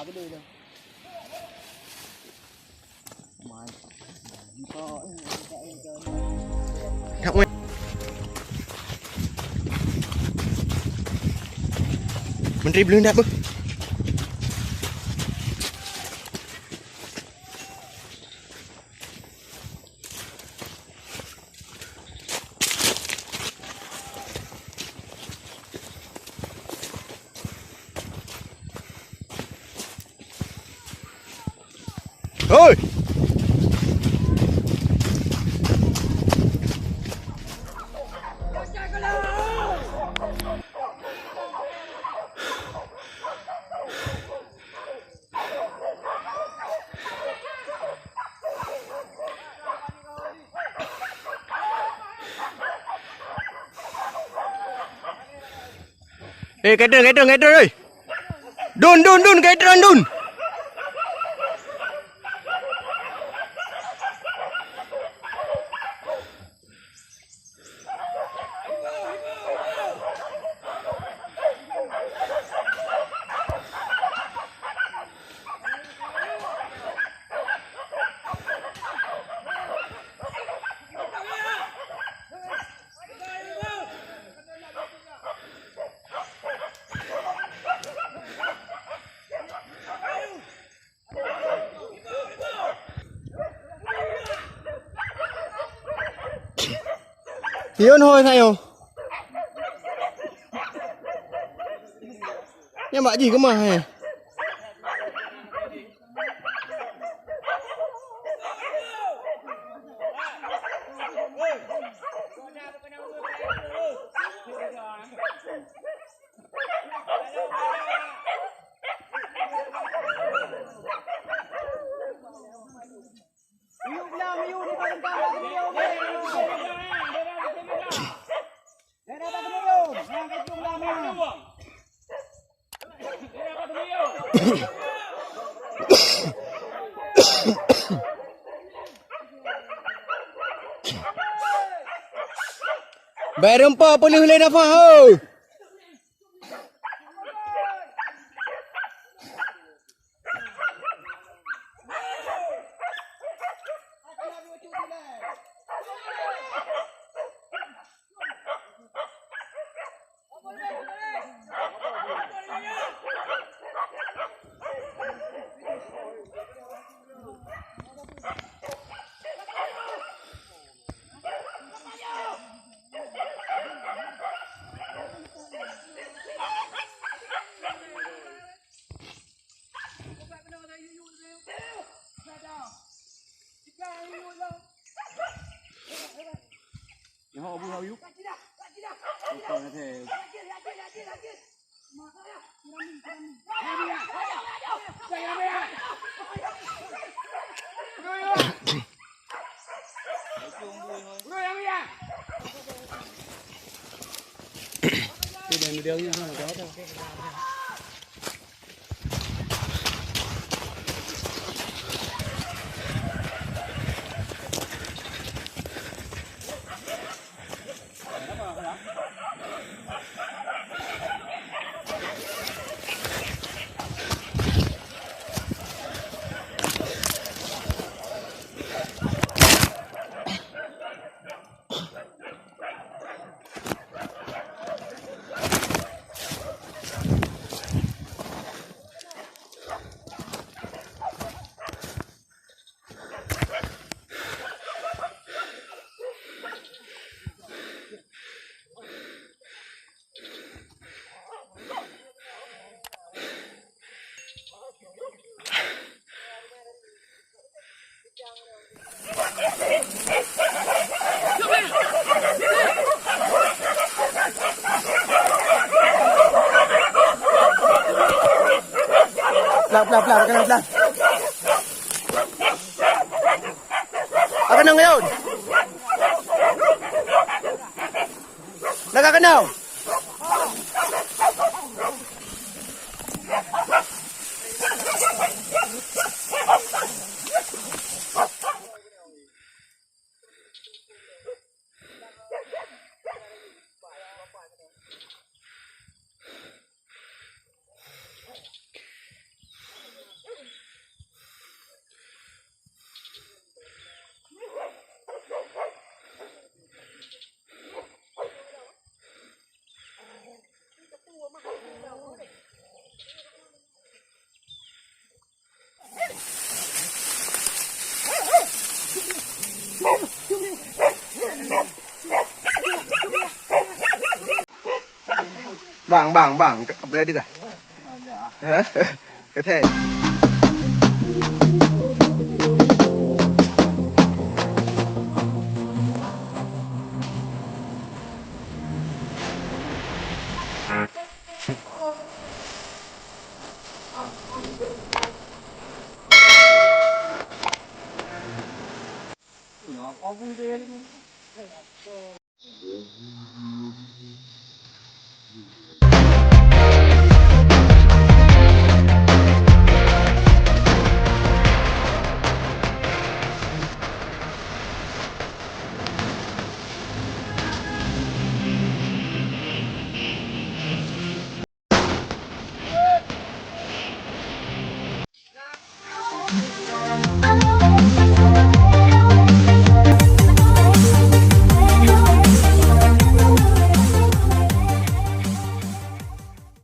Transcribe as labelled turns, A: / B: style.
A: ไปเลยเลย
B: ทำไมมันรีบลื่นได้ปะเฮ้ยcái trường ơi đun cái trường đun Hiếu thôi thay không? Nhưng mà gì cơ mà hề? Bayar apa boleh hulai nafas ho. Họ bu hao yếu. Còn thể. Cái đèn đeo như thế nào đó thôi. Pelan. Akan ngayon. Nagkakanaw. bảng bảng bảng cặp đây đi cả hả cái thể